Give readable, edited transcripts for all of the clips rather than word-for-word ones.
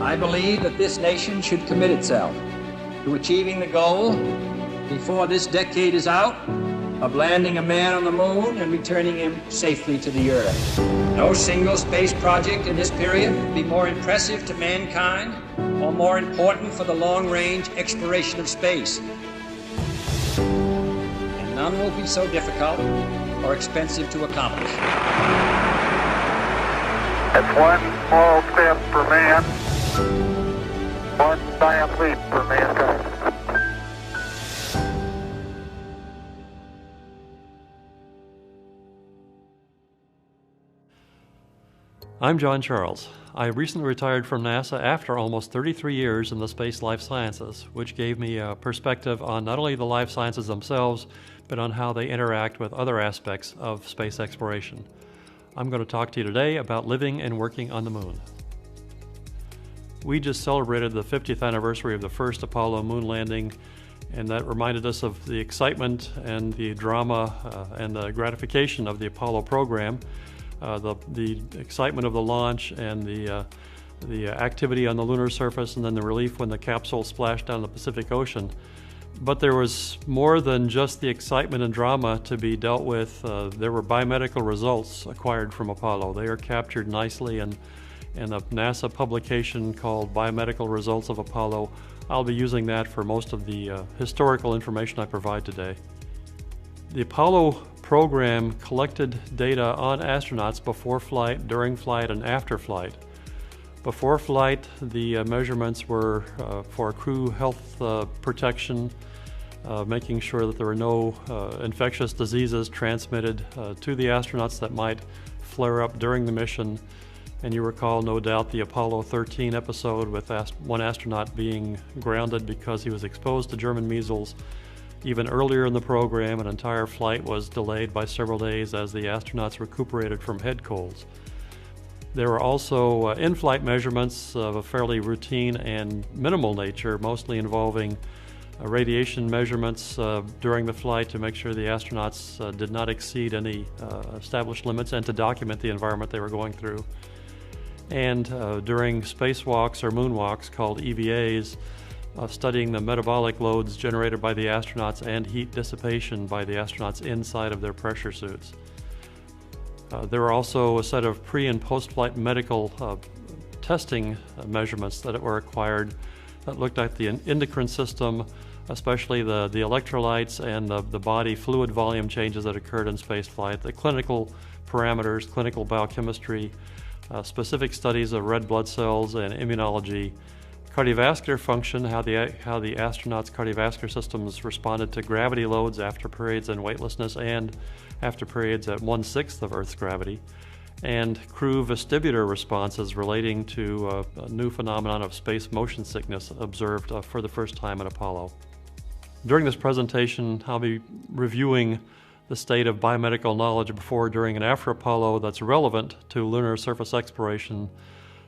I believe that this nation should commit itself to achieving the goal before this decade is out of landing a man on the moon and returning him safely to the Earth. No single space project in this period will be more impressive to mankind or more important for the long-range exploration of space. And none will be so difficult or expensive to accomplish. It's one small step for man, one giant leap for mankind. I'm John Charles. I recently retired from NASA after almost 33 years in the space life sciences, which gave me a perspective on not only the life sciences themselves, but on how they interact with other aspects of space exploration. I'm going to talk to you today about living and working on the moon. We just celebrated the 50th anniversary of the first Apollo moon landing, and that reminded us of the excitement and the drama and the gratification of the Apollo program. The excitement of the launch and the activity on the lunar surface, and then the relief when the capsule splashed down the Pacific Ocean. But there was more than just the excitement and drama to be dealt with. There were biomedical results acquired from Apollo. They are captured nicely in a NASA publication called Biomedical Results of Apollo. I'll be using that for most of the historical information I provide today. The Apollo program collected data on astronauts before flight, during flight, and after flight. Before flight, the measurements were for crew health protection, making sure that there were no infectious diseases transmitted to the astronauts that might flare up during the mission. And you recall, no doubt, the Apollo 13 episode with one astronaut being grounded because he was exposed to German measles. Even earlier in the program, an entire flight was delayed by several days as the astronauts recuperated from head colds. There were also in-flight measurements of a fairly routine and minimal nature, mostly involving radiation measurements during the flight to make sure the astronauts did not exceed any established limits and to document the environment they were going through. And during spacewalks or moonwalks, called EVAs, studying the metabolic loads generated by the astronauts and heat dissipation by the astronauts inside of their pressure suits. There were also a set of pre- and post-flight medical testing measurements that were acquired that looked at the endocrine system, especially the electrolytes and the body fluid volume changes that occurred in spaceflight, the clinical parameters, clinical biochemistry, specific studies of red blood cells and immunology, cardiovascular function, how the astronauts' cardiovascular systems responded to gravity loads after periods in weightlessness and after periods at 1/6 of Earth's gravity, and crew vestibular responses relating to a new phenomenon of space motion sickness observed for the first time in Apollo. During this presentation, I'll be reviewing the state of biomedical knowledge before, during, and after Apollo that's relevant to lunar surface exploration.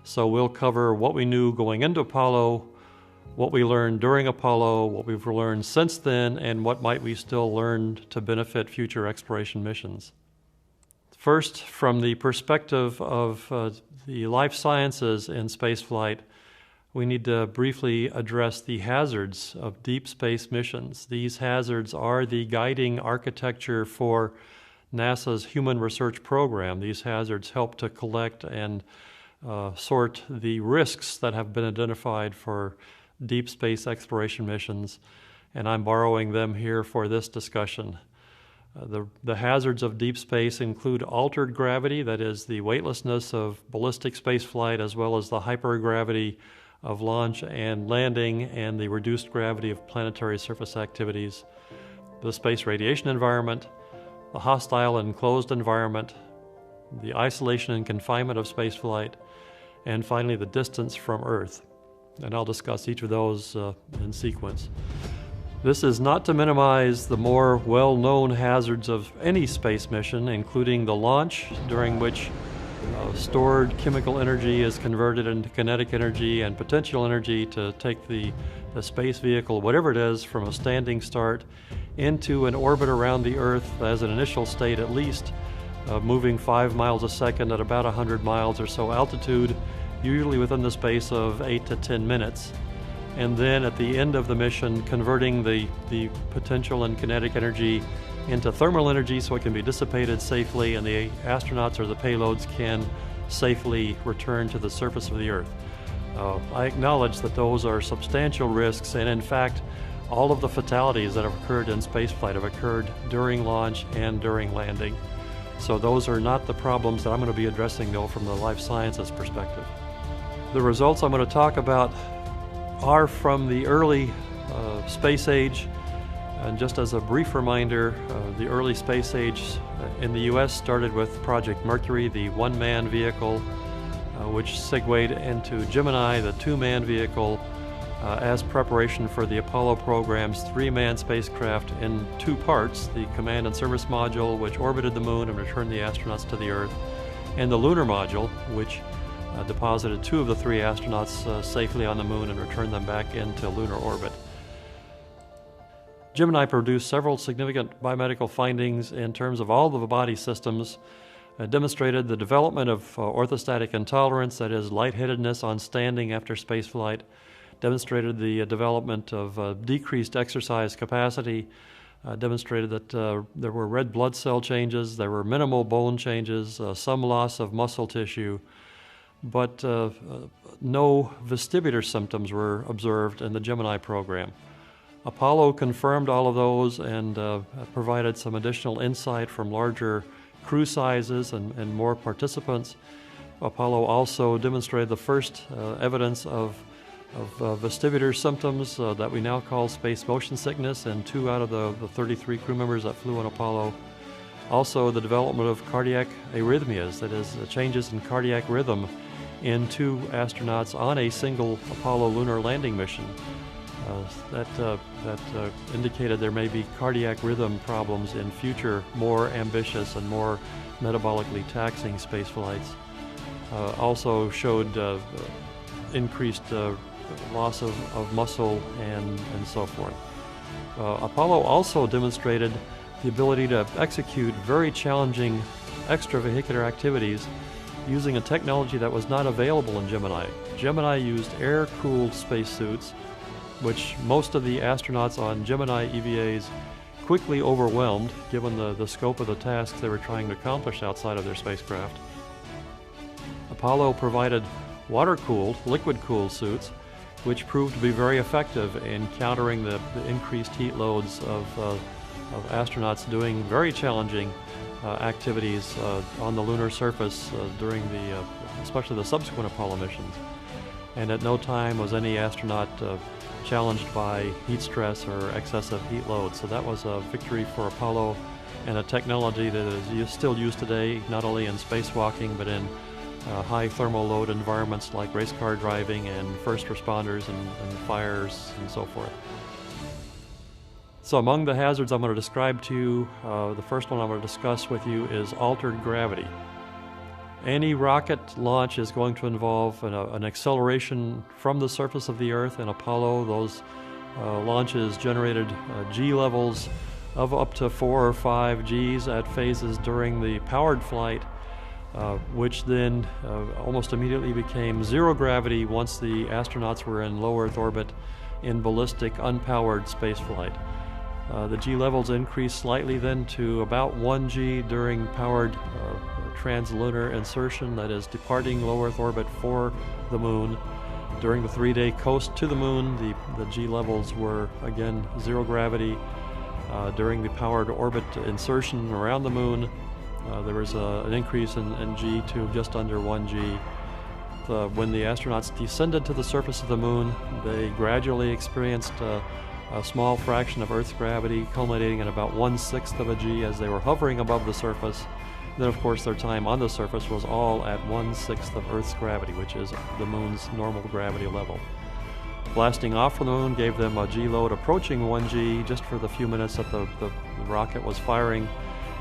So we'll cover what we knew going into Apollo, what we learned during Apollo, what we've learned since then, and what might we still learn to benefit future exploration missions. First, from the perspective of the life sciences in spaceflight, we need to briefly address the hazards of deep space missions. These hazards are the guiding architecture for NASA's human research program. These hazards help to collect and sort the risks that have been identified for deep space exploration missions, and I'm borrowing them here for this discussion. The hazards of deep space include altered gravity, that is the weightlessness of ballistic spaceflight, as well as the hypergravity of launch and landing, and the reduced gravity of planetary surface activities, the space radiation environment, the hostile and enclosed environment, the isolation and confinement of spaceflight, and finally the distance from Earth. And I'll discuss each of those in sequence. This is not to minimize the more well-known hazards of any space mission, including the launch, during which stored chemical energy is converted into kinetic energy and potential energy to take the space vehicle, whatever it is, from a standing start into an orbit around the Earth as an initial state at least, moving 5 miles a second at about 100 miles or so altitude, usually within the space of 8 to 10 minutes. And then at the end of the mission, converting the potential and kinetic energy into thermal energy so it can be dissipated safely and the astronauts or the payloads can safely return to the surface of the Earth. I acknowledge that those are substantial risks, and in fact, all of the fatalities that have occurred in spaceflight have occurred during launch and during landing. So those are not the problems that I'm going to be addressing, though, from the life sciences perspective. The results I'm going to talk about are from the early space age. And just as a brief reminder, the early space age in the U.S. started with Project Mercury, the one-man vehicle, which segued into Gemini, the two-man vehicle, as preparation for the Apollo program's three-man spacecraft in two parts: the command and service module, which orbited the moon and returned the astronauts to the Earth, and the lunar module, which deposited two of the three astronauts safely on the moon and returned them back into lunar orbit. Gemini produced several significant biomedical findings in terms of all of the body systems. Demonstrated the development of orthostatic intolerance, that is, lightheadedness on standing after spaceflight. Demonstrated the development of decreased exercise capacity. Demonstrated that there were red blood cell changes, there were minimal bone changes, some loss of muscle tissue, but no vestibular symptoms were observed in the Gemini program. Apollo confirmed all of those and provided some additional insight from larger crew sizes and more participants. Apollo also demonstrated the first evidence of vestibular symptoms that we now call space motion sickness in 2 out of the 33 crew members that flew on Apollo. Also the development of cardiac arrhythmias, that is, changes in cardiac rhythm in 2 astronauts on a single Apollo lunar landing mission. That indicated there may be cardiac rhythm problems in future more ambitious and more metabolically taxing space flights. Also showed increased loss of muscle and so forth. Apollo also demonstrated the ability to execute very challenging extravehicular activities using a technology that was not available in Gemini. Gemini used air-cooled spacesuits, which most of the astronauts on Gemini EVAs quickly overwhelmed given the scope of the tasks they were trying to accomplish outside of their spacecraft. Apollo provided water-cooled, liquid-cooled suits, which proved to be very effective in countering the increased heat loads of astronauts doing very challenging activities on the lunar surface during especially the subsequent Apollo missions. And at no time was any astronaut challenged by heat stress or excessive heat load. So that was a victory for Apollo and a technology that is still used today, not only in spacewalking, but in high thermal load environments like race car driving and first responders and fires and so forth. So among the hazards I'm going to describe to you, the first one I'm going to discuss with you is altered gravity. Any rocket launch is going to involve an acceleration from the surface of the Earth. In Apollo, those launches generated G levels of up to 4 or 5 Gs at phases during the powered flight, which then almost immediately became zero gravity once the astronauts were in low Earth orbit in ballistic unpowered spaceflight. The G levels increased slightly then to about 1 G during powered translunar insertion, that is, departing low Earth orbit for the moon. During the 3-day coast to the moon, the G levels were again zero gravity. During the powered orbit insertion around the moon, there was an increase in G to just under 1 G. When the astronauts descended to the surface of the moon, they gradually experienced a small fraction of Earth's gravity, culminating in about 1/6 of a G as they were hovering above the surface. Then, of course, their time on the surface was all at 1/6 of Earth's gravity, which is the moon's normal gravity level. Blasting off from the moon gave them a G load approaching 1 G just for the few minutes that the rocket was firing.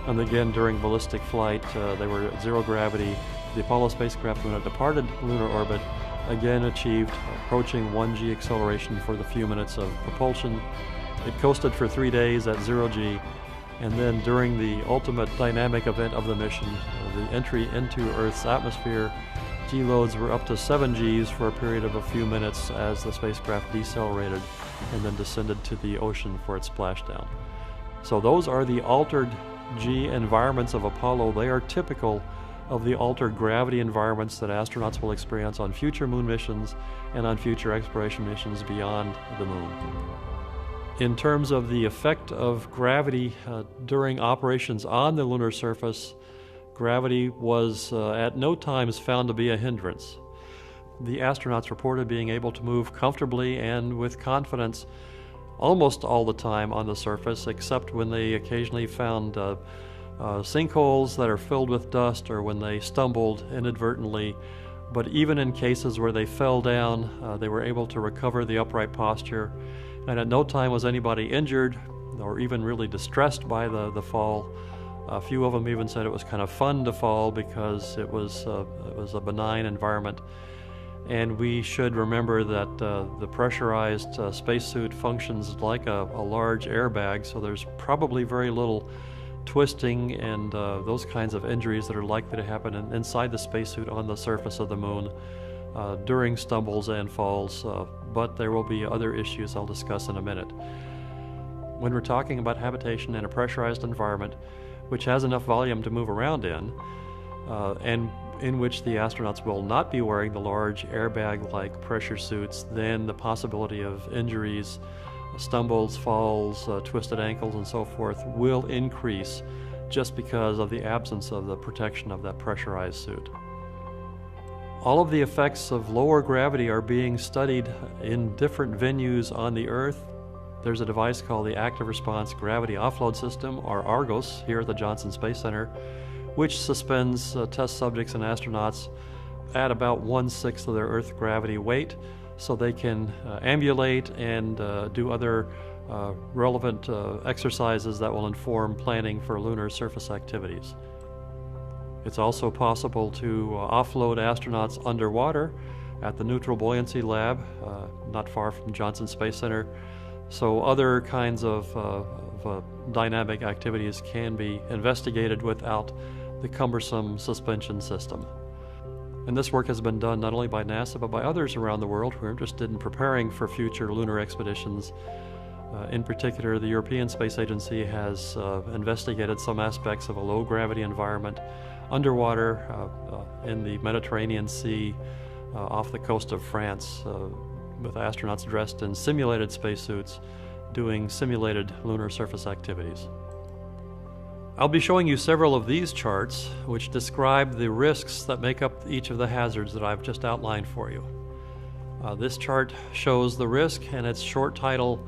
And again, during ballistic flight, they were at zero gravity. The Apollo spacecraft, when it departed lunar orbit, again achieved approaching 1 G acceleration for the few minutes of propulsion. It coasted for 3 days at 0 G. And then during the ultimate dynamic event of the mission, the entry into Earth's atmosphere, G loads were up to 7 Gs for a period of a few minutes as the spacecraft decelerated and then descended to the ocean for its splashdown. So those are the altered G environments of Apollo. They are typical of the altered gravity environments that astronauts will experience on future moon missions and on future exploration missions beyond the moon. In terms of the effect of gravity during operations on the lunar surface, gravity was at no times found to be a hindrance. The astronauts reported being able to move comfortably and with confidence almost all the time on the surface, except when they occasionally found sinkholes that are filled with dust or when they stumbled inadvertently. But even in cases where they fell down, they were able to recover the upright posture, and at no time was anybody injured or even really distressed by the fall. A few of them even said it was kind of fun to fall because it was a benign environment. And we should remember that the pressurized spacesuit functions like a large airbag, so there's probably very little twisting and those kinds of injuries that are likely to happen inside the spacesuit on the surface of the moon during stumbles and falls, but there will be other issues I'll discuss in a minute. When we're talking about habitation in a pressurized environment, which has enough volume to move around in, and in which the astronauts will not be wearing the large airbag-like pressure suits, then the possibility of injuries, stumbles, falls, twisted ankles, and so forth will increase just because of the absence of the protection of that pressurized suit. All of the effects of lower gravity are being studied in different venues on the Earth. There's a device called the Active Response Gravity Offload System, or ARGOS, here at the Johnson Space Center, which suspends test subjects and astronauts at about 1/6 of their Earth gravity weight, so they can ambulate and do other relevant exercises that will inform planning for lunar surface activities. It's also possible to offload astronauts underwater at the Neutral Buoyancy Lab, not far from Johnson Space Center. So other kinds of dynamic activities can be investigated without the cumbersome suspension system. And this work has been done not only by NASA but by others around the world who are interested in preparing for future lunar expeditions. In particular, the European Space Agency has investigated some aspects of a low-gravity environment underwater in the Mediterranean Sea off the coast of France with astronauts dressed in simulated spacesuits doing simulated lunar surface activities. I'll be showing you several of these charts which describe the risks that make up each of the hazards that I've just outlined for you. This chart shows the risk and its short title,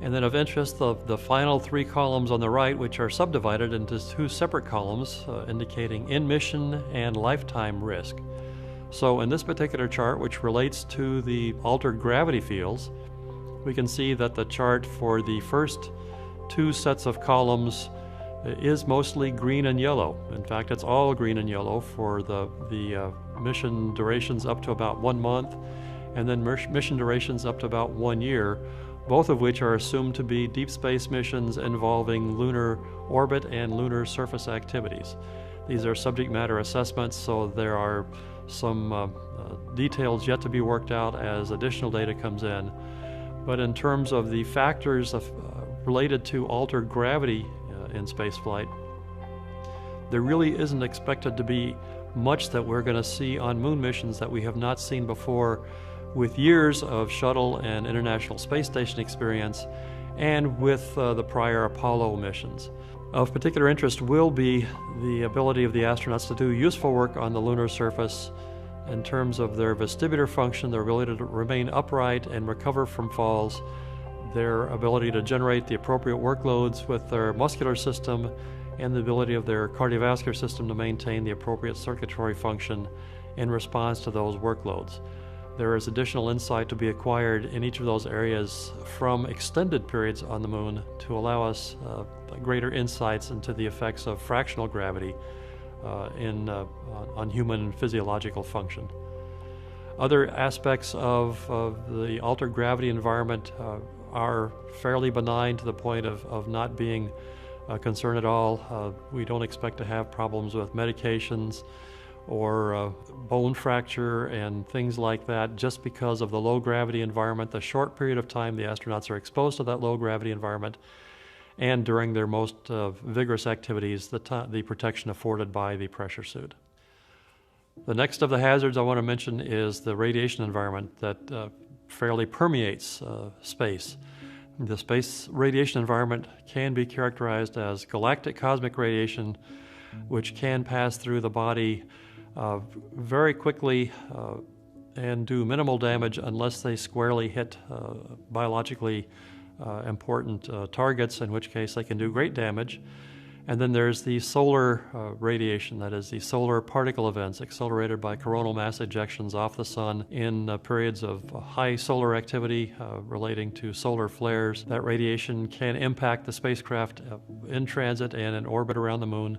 and then of interest the final 3 columns on the right, which are subdivided into 2 separate columns indicating in-mission and lifetime risk. So in this particular chart, which relates to the altered gravity fields, we can see that the chart for the first 2 sets of columns is mostly green and yellow. In fact, it's all green and yellow for the mission durations up to about 1 month, and then mission durations up to about 1 year, both of which are assumed to be deep space missions involving lunar orbit and lunar surface activities. These are subject matter assessments, so there are some details yet to be worked out as additional data comes in. But in terms of the factors related to altered gravity in spaceflight, there really isn't expected to be much that we're going to see on moon missions that we have not seen before, with years of shuttle and International Space Station experience and with the prior Apollo missions. Of particular interest will be the ability of the astronauts to do useful work on the lunar surface in terms of their vestibular function, their ability to remain upright and recover from falls, their ability to generate the appropriate workloads with their muscular system, and the ability of their cardiovascular system to maintain the appropriate circulatory function in response to those workloads. There is additional insight to be acquired in each of those areas from extended periods on the moon to allow us greater insights into the effects of fractional gravity on human physiological function. Other aspects of the altered gravity environment are fairly benign to the point of not being a concern at all. We don't expect to have problems with medications or bone fracture and things like that, just because of the low gravity environment, the short period of time the astronauts are exposed to that low gravity environment, and during their most vigorous activities, the protection afforded by the pressure suit. The next of the hazards I want to mention is the radiation environment that fairly permeates space. The space radiation environment can be characterized as galactic cosmic radiation, which can pass through the body very quickly and do minimal damage unless they squarely hit biologically important targets, in which case they can do great damage. And then there's the solar radiation, that is the solar particle events accelerated by coronal mass ejections off the sun in periods of high solar activity relating to solar flares. That radiation can impact the spacecraft in transit and in orbit around the moon.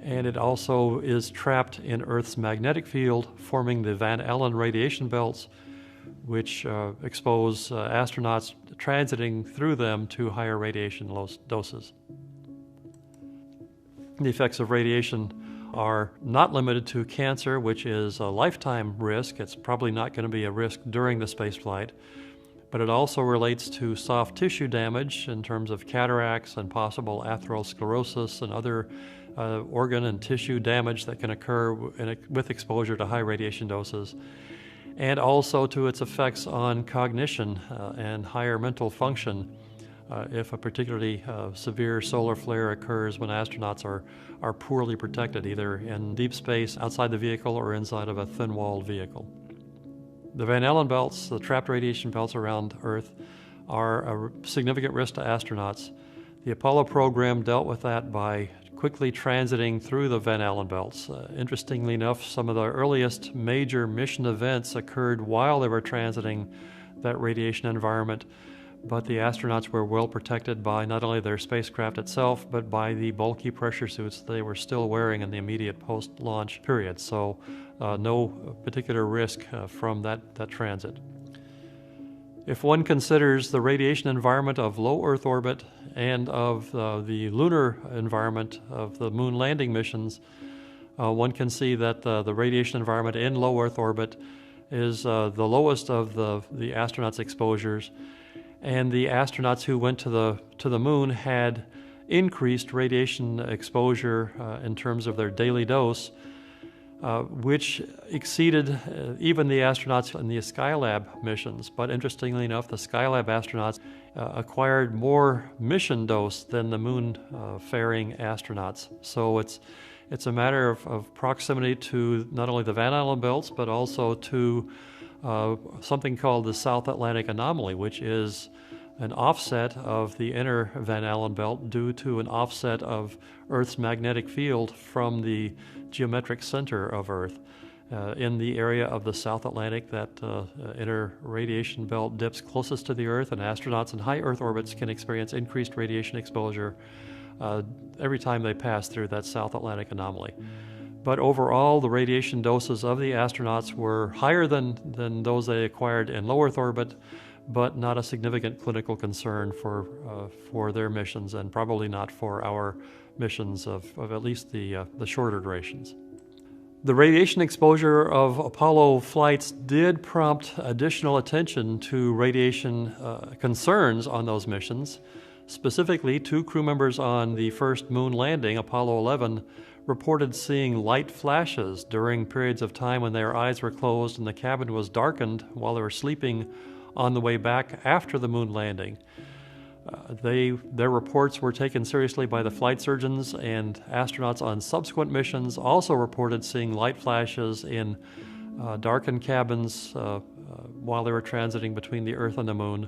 And it also is trapped in Earth's magnetic field, forming the Van Allen radiation belts, which expose astronauts transiting through them to higher radiation doses. The effects of radiation are not limited to cancer, which is a lifetime risk. It's probably not going to be a risk during the spaceflight, but it also relates to soft tissue damage in terms of cataracts and possible atherosclerosis and other organ and tissue damage that can occur with exposure to high radiation doses, and also to its effects on cognition and higher mental function. If a particularly severe solar flare occurs when astronauts are poorly protected, either in deep space outside the vehicle or inside of a thin-walled vehicle. The Van Allen belts, the trapped radiation belts around Earth, are a significant risk to astronauts. The Apollo program dealt with that by quickly transiting through the Van Allen belts. Interestingly enough, some of the earliest major mission events occurred while they were transiting that radiation environment, but the astronauts were well protected by not only their spacecraft itself, but by the bulky pressure suits they were still wearing in the immediate post-launch period. So no particular risk from that transit. If one considers the radiation environment of low Earth orbit and of the lunar environment of the moon landing missions, one can see that the radiation environment in low Earth orbit is the lowest of the astronauts' exposures. And the astronauts who went to the moon had increased radiation exposure in terms of their daily dose, which exceeded even the astronauts in the Skylab missions. But interestingly enough, the Skylab astronauts acquired more mission dose than the moon-faring astronauts. So it's a matter of proximity to not only the Van Allen belts, but also to something called the South Atlantic anomaly, which is an offset of the inner Van Allen belt due to an offset of Earth's magnetic field from the geometric center of Earth. In the area of the South Atlantic, that inner radiation belt dips closest to the Earth, and astronauts in high Earth orbits can experience increased radiation exposure every time they pass through that South Atlantic anomaly. But overall, the radiation doses of the astronauts were higher than those they acquired in low Earth orbit, but not a significant clinical concern for their missions, and probably not for our missions of at least the shorter durations. The radiation exposure of Apollo flights did prompt additional attention to radiation concerns on those missions. Specifically, 2 crew members on the first moon landing, Apollo 11, reported seeing light flashes during periods of time when their eyes were closed and the cabin was darkened while they were sleeping on the way back after the moon landing. Their reports were taken seriously by the flight surgeons, and astronauts on subsequent missions also reported seeing light flashes in darkened cabins while they were transiting between the Earth and the moon.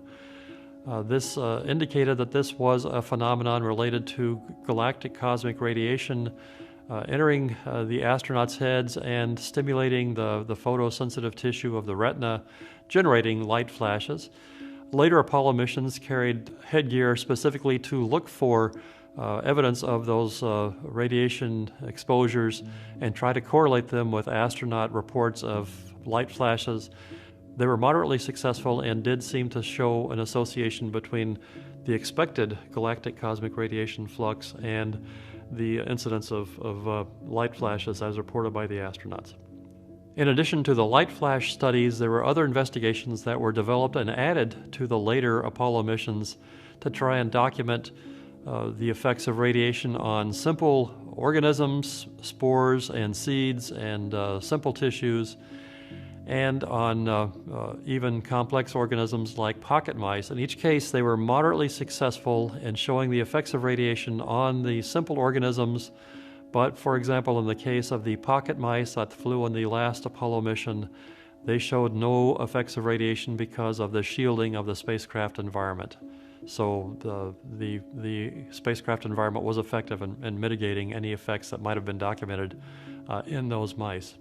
This indicated that this was a phenomenon related to galactic cosmic radiation entering the astronauts' heads and stimulating the photosensitive tissue of the retina, generating light flashes. Later Apollo missions carried headgear specifically to look for evidence of those radiation exposures and try to correlate them with astronaut reports of light flashes. They were moderately successful and did seem to show an association between the expected galactic cosmic radiation flux and the incidence of light flashes as reported by the astronauts. In addition to the light flash studies, there were other investigations that were developed and added to the later Apollo missions to try and document the effects of radiation on simple organisms, spores and seeds, and simple tissues, and on even complex organisms like pocket mice. In each case, they were moderately successful in showing the effects of radiation on the simple organisms. But, for example, in the case of the pocket mice that flew on the last Apollo mission, they showed no effects of radiation because of the shielding of the spacecraft environment. So the spacecraft environment was effective in mitigating any effects that might have been documented in those mice.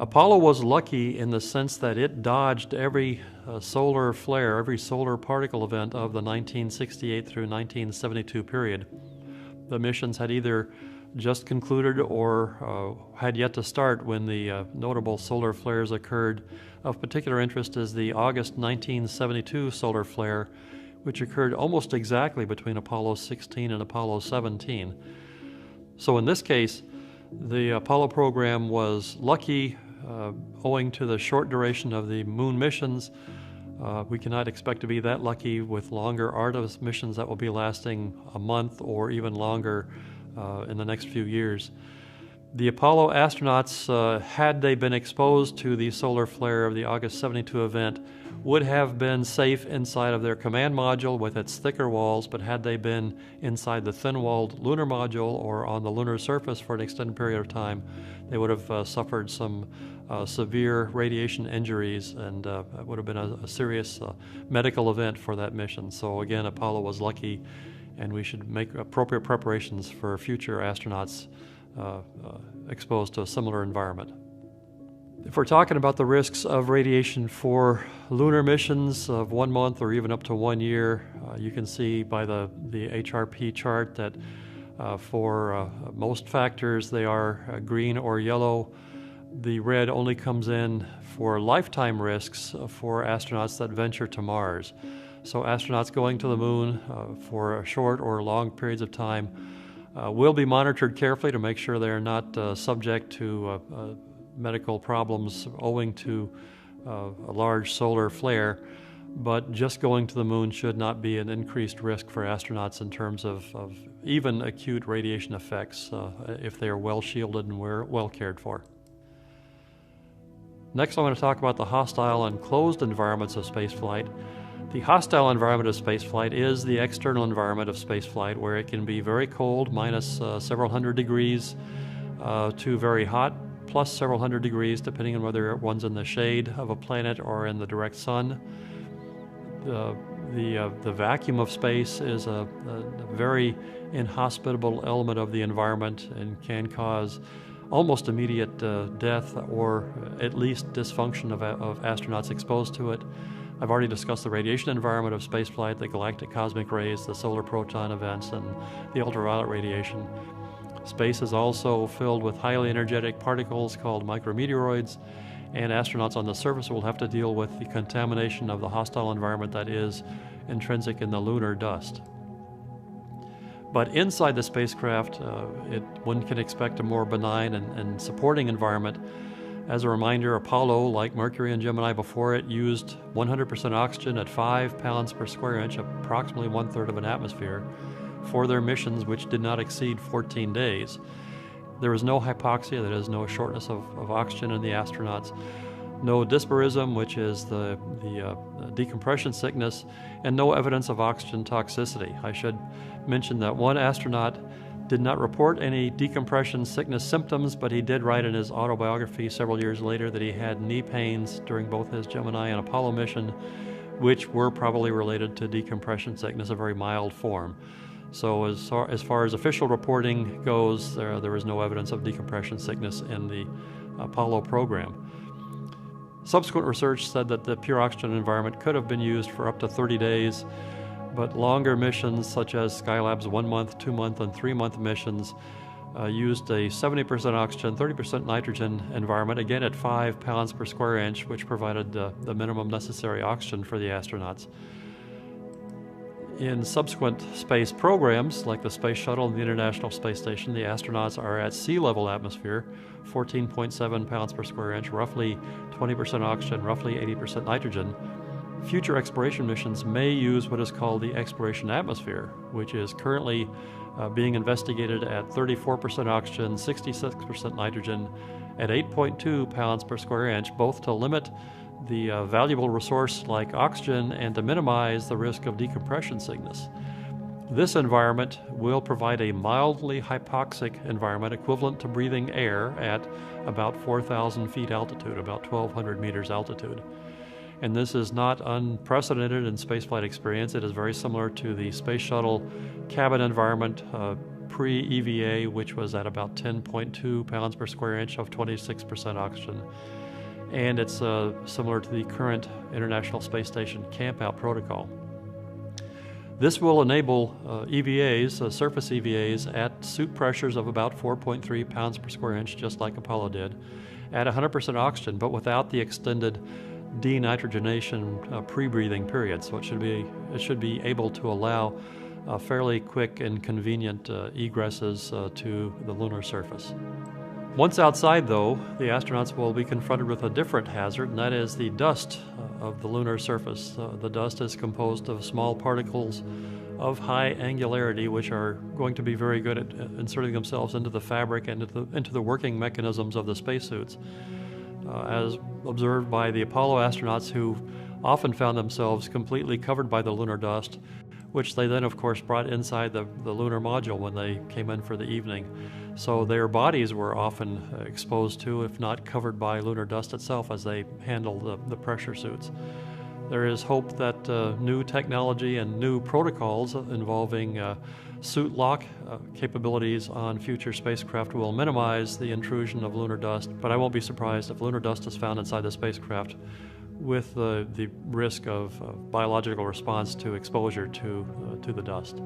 Apollo was lucky in the sense that it dodged every solar flare, every solar particle event of the 1968 through 1972 period. The missions had either just concluded or had yet to start when the notable solar flares occurred. Of particular interest is the August 1972 solar flare, which occurred almost exactly between Apollo 16 and Apollo 17. So in this case, the Apollo program was lucky owing to the short duration of the moon missions. We cannot expect to be that lucky with longer Artemis missions that will be lasting a month or even longer in the next few years. The Apollo astronauts, had they been exposed to the solar flare of the August 72 event, would have been safe inside of their command module with its thicker walls, but had they been inside the thin-walled lunar module or on the lunar surface for an extended period of time, they would have suffered some severe radiation injuries, and it would have been a serious medical event for that mission. So again, Apollo was lucky, and we should make appropriate preparations for future astronauts exposed to a similar environment. If we're talking about the risks of radiation for lunar missions of 1 month or even up to 1 year, you can see by the HRP chart that for most factors they are green or yellow. The red only comes in for lifetime risks for astronauts that venture to Mars. So astronauts going to the moon for short or long periods of time will be monitored carefully to make sure they are not subject to medical problems owing to a large solar flare, but just going to the moon should not be an increased risk for astronauts in terms of even acute radiation effects if they are well shielded and well cared for. Next, I want to talk about the hostile and closed environments of spaceflight. The hostile environment of spaceflight is the external environment of spaceflight, where it can be very cold, minus several hundred degrees, to very hot, plus several hundred degrees, depending on whether one's in the shade of a planet or in the direct sun. The vacuum of space is a very inhospitable element of the environment and can cause almost immediate death or at least dysfunction of astronauts exposed to it. I've already discussed the radiation environment of spaceflight, the galactic cosmic rays, the solar proton events, and the ultraviolet radiation. Space is also filled with highly energetic particles called micrometeoroids, and astronauts on the surface will have to deal with the contamination of the hostile environment that is intrinsic in the lunar dust. But inside the spacecraft, one can expect a more benign and supporting environment. As a reminder, Apollo, like Mercury and Gemini before it, used 100% oxygen at 5 pounds per square inch, approximately 1/3 of an atmosphere, for their missions, which did not exceed 14 days. There was no hypoxia, that is, no shortness of oxygen in the astronauts, no dysbarism, which is the decompression sickness, and no evidence of oxygen toxicity. I should mention that one astronaut did not report any decompression sickness symptoms, but he did write in his autobiography several years later that he had knee pains during both his Gemini and Apollo mission, which were probably related to decompression sickness, a very mild form. So as far as official reporting goes, there is no evidence of decompression sickness in the Apollo program. Subsequent research said that the pure oxygen environment could have been used for up to 30 days, but longer missions such as Skylab's 1 month, 2 month, and 3 month missions used a 70% oxygen, 30% nitrogen environment, again at 5 pounds per square inch, which provided the minimum necessary oxygen for the astronauts. In subsequent space programs, like the Space Shuttle and the International Space Station, the astronauts are at sea level atmosphere, 14.7 pounds per square inch, roughly 20% oxygen, roughly 80% nitrogen. Future exploration missions may use what is called the exploration atmosphere, which is currently being investigated at 34% oxygen, 66% nitrogen, at 8.2 pounds per square inch, both to limit the valuable resource like oxygen and to minimize the risk of decompression sickness. This environment will provide a mildly hypoxic environment equivalent to breathing air at about 4,000 feet altitude, about 1,200 meters altitude. And this is not unprecedented in spaceflight experience. It is very similar to the Space Shuttle cabin environment pre-EVA, which was at about 10.2 pounds per square inch of 26% oxygen. And it's similar to the current International Space Station camp-out protocol. This will enable EVAs, surface EVAs, at suit pressures of about 4.3 pounds per square inch, just like Apollo did, at 100% oxygen, but without the extended denitrogenation pre-breathing period. So it should be able to allow fairly quick and convenient egresses to the lunar surface. Once outside, though, the astronauts will be confronted with a different hazard, and that is the dust of the lunar surface. The dust is composed of small particles of high angularity, which are going to be very good at inserting themselves into the fabric and into the working mechanisms of the spacesuits. As observed by the Apollo astronauts, who often found themselves completely covered by the lunar dust, which they then, of course, brought inside the lunar module when they came in for the evening. So their bodies were often exposed to, if not covered by lunar dust itself, as they handled the pressure suits. There is hope that new technology and new protocols involving suit lock capabilities on future spacecraft will minimize the intrusion of lunar dust, but I won't be surprised if lunar dust is found inside the spacecraft with the risk of biological response to exposure to the dust.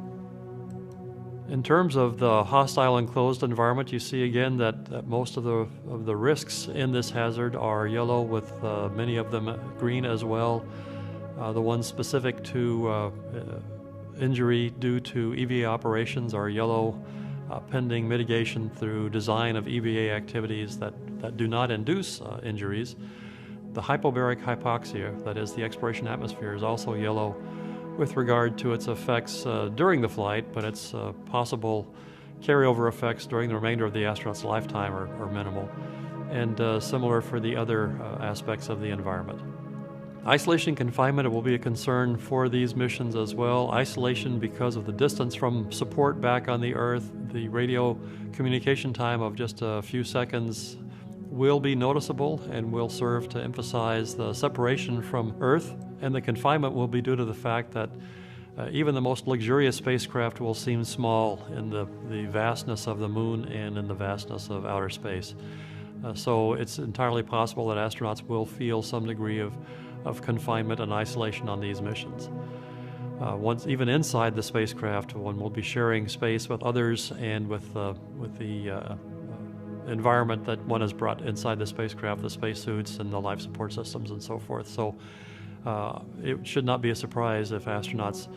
In terms of the hostile enclosed environment, you see again that most of the risks in this hazard are yellow, with many of them green as well. The ones specific to injury due to EVA operations are yellow, pending mitigation through design of EVA activities that do not induce injuries. The hypobaric hypoxia, that is the exploration atmosphere, is also yellow with regard to its effects during the flight, but its possible carryover effects during the remainder of the astronaut's lifetime are minimal, and similar for the other aspects of the environment. Isolation confinement will be a concern for these missions as well. Isolation because of the distance from support back on the Earth. The radio communication time of just a few seconds will be noticeable and will serve to emphasize the separation from Earth, and the confinement will be due to the fact that even the most luxurious spacecraft will seem small in the vastness of the moon and in the vastness of outer space. So it's entirely possible that astronauts will feel some degree of confinement and isolation on these missions. Once even inside the spacecraft, one will be sharing space with others and with the environment that one has brought inside the spacecraft, the spacesuits and the life support systems and so forth. So it should not be a surprise if astronauts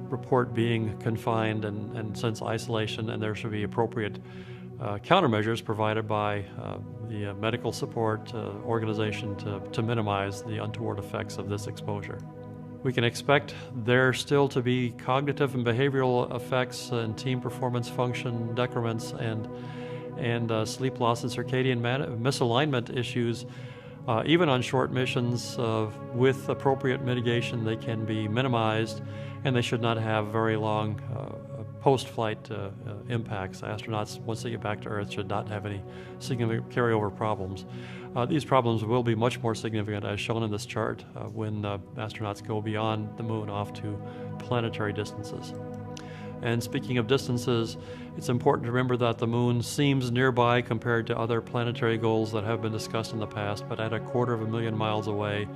report being confined and sense isolation, and there should be appropriate countermeasures provided by the medical support organization to minimize the untoward effects of this exposure. We can expect there still to be cognitive and behavioral effects in team performance, function decrements, and sleep loss and circadian misalignment issues. Even on short missions, with appropriate mitigation, they can be minimized, and they should not have very long post-flight impacts. Astronauts, once they get back to Earth, should not have any significant carryover problems. These problems will be much more significant, as shown in this chart, when astronauts go beyond the moon off to planetary distances. And speaking of distances, it's important to remember that the moon seems nearby compared to other planetary goals that have been discussed in the past, but at 250,000 miles away.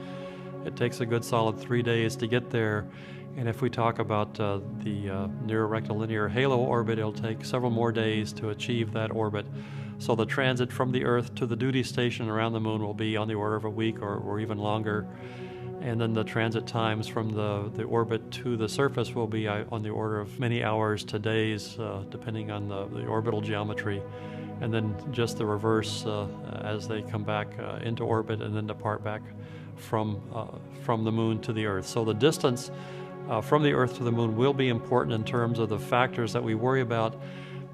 It takes a good solid 3 days to get there, and if we talk about the near rectilinear halo orbit, it'll take several more days to achieve that orbit. So the transit from the Earth to the duty station around the moon will be on the order of a week or even longer. And then the transit times from the orbit to the surface will be on the order of many hours to days, depending on the orbital geometry. And then just the reverse as they come back into orbit and then depart back from the moon to the Earth. So the distance from the Earth to the moon will be important in terms of the factors that we worry about.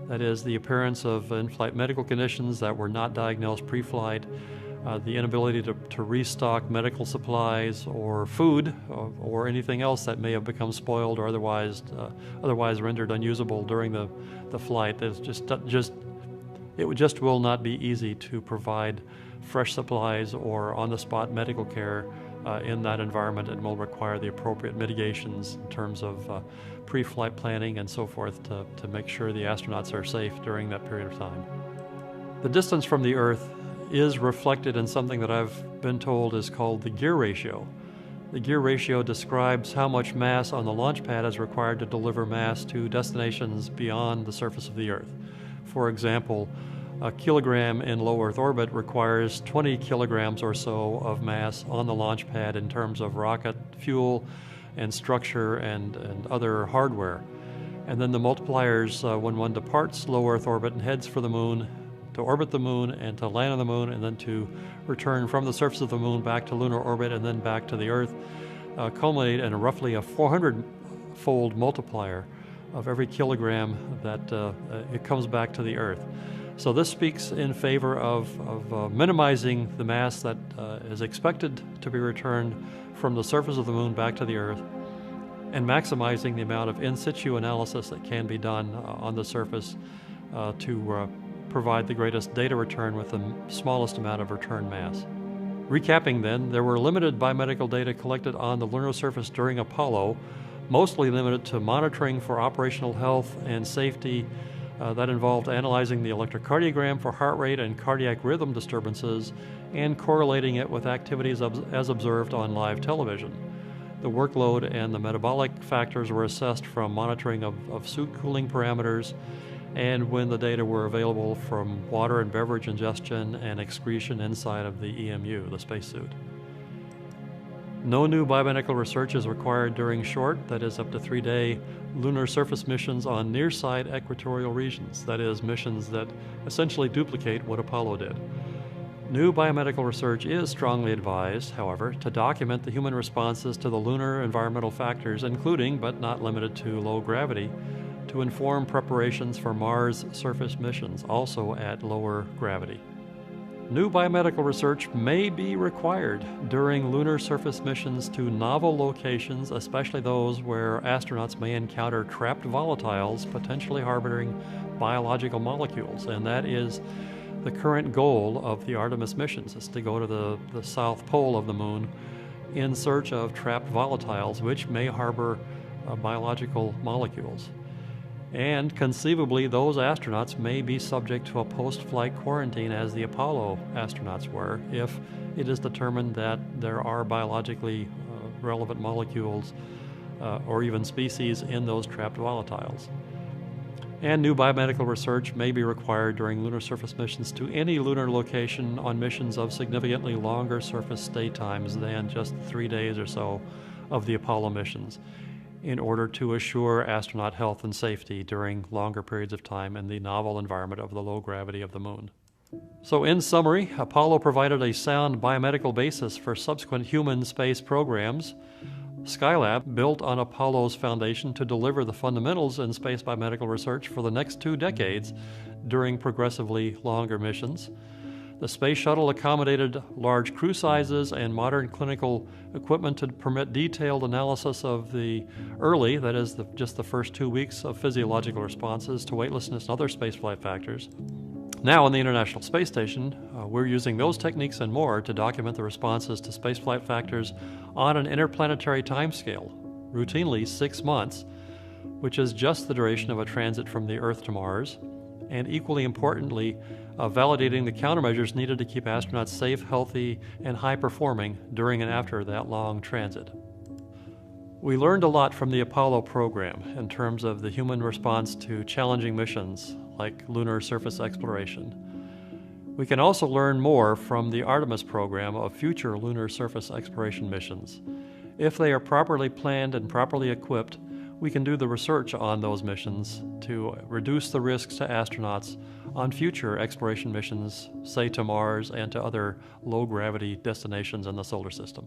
That is, the appearance of in-flight medical conditions that were not diagnosed pre-flight, the inability to restock medical supplies or food or anything else that may have become spoiled or otherwise rendered unusable during the flight. It just will not be easy to provide fresh supplies or on-the-spot medical care in that environment, and will require the appropriate mitigations in terms of pre-flight planning and so forth to make sure the astronauts are safe during that period of time. The distance from the Earth is reflected in something that I've been told is called the gear ratio. The gear ratio describes how much mass on the launch pad is required to deliver mass to destinations beyond the surface of the Earth. For example, a kilogram in low Earth orbit requires 20 kilograms or so of mass on the launch pad in terms of rocket fuel and structure and other hardware. And then the multipliers when one departs low Earth orbit and heads for the moon, to orbit the moon and to land on the moon, and then to return from the surface of the moon back to lunar orbit and then back to the Earth, culminate in roughly a 400-fold multiplier of every kilogram that it comes back to the Earth. So this speaks in favor of minimizing the mass that is expected to be returned from the surface of the moon back to the Earth, and maximizing the amount of in situ analysis that can be done on the surface to provide the greatest data return with the smallest amount of return mass. Recapping then, there were limited biomedical data collected on the lunar surface during Apollo, mostly limited to monitoring for operational health and safety. That involved analyzing the electrocardiogram for heart rate and cardiac rhythm disturbances and correlating it with activities as observed on live television. The workload and the metabolic factors were assessed from monitoring of suit cooling parameters, and when the data were available, from water and beverage ingestion and excretion inside of the EMU, the spacesuit. No new biomedical research is required during short, that is up to 3-day, lunar surface missions on near-side equatorial regions, that is, missions that essentially duplicate what Apollo did. New biomedical research is strongly advised, however, to document the human responses to the lunar environmental factors, including, but not limited to, low gravity, to inform preparations for Mars surface missions, also at lower gravity. New biomedical research may be required during lunar surface missions to novel locations, especially those where astronauts may encounter trapped volatiles potentially harboring biological molecules. And that is the current goal of the Artemis missions, is to go to the south pole of the moon in search of trapped volatiles which may harbor biological molecules. And conceivably, those astronauts may be subject to a post-flight quarantine as the Apollo astronauts were, if it is determined that there are biologically relevant molecules or even species in those trapped volatiles. And new biomedical research may be required during lunar surface missions to any lunar location on missions of significantly longer surface stay times than just 3 days or so of the Apollo missions, in order to assure astronaut health and safety during longer periods of time in the novel environment of the low gravity of the moon. So in summary, Apollo provided a sound biomedical basis for subsequent human space programs. Skylab built on Apollo's foundation to deliver the fundamentals in space biomedical research for the next 2 decades during progressively longer missions. The space shuttle accommodated large crew sizes and modern clinical equipment to permit detailed analysis of the early, that is, just the first 2 weeks of physiological responses to weightlessness and other spaceflight factors. Now on the International Space Station, we're using those techniques and more to document the responses to spaceflight factors on an interplanetary timescale, routinely 6 months, which is just the duration of a transit from the Earth to Mars, and equally importantly, validating the countermeasures needed to keep astronauts safe, healthy, and high-performing during and after that long transit. We learned a lot from the Apollo program in terms of the human response to challenging missions like lunar surface exploration. We can also learn more from the Artemis program of future lunar surface exploration missions. If they are properly planned and properly equipped, we can do the research on those missions to reduce the risks to astronauts on future exploration missions, say to Mars and to other low-gravity destinations in the solar system.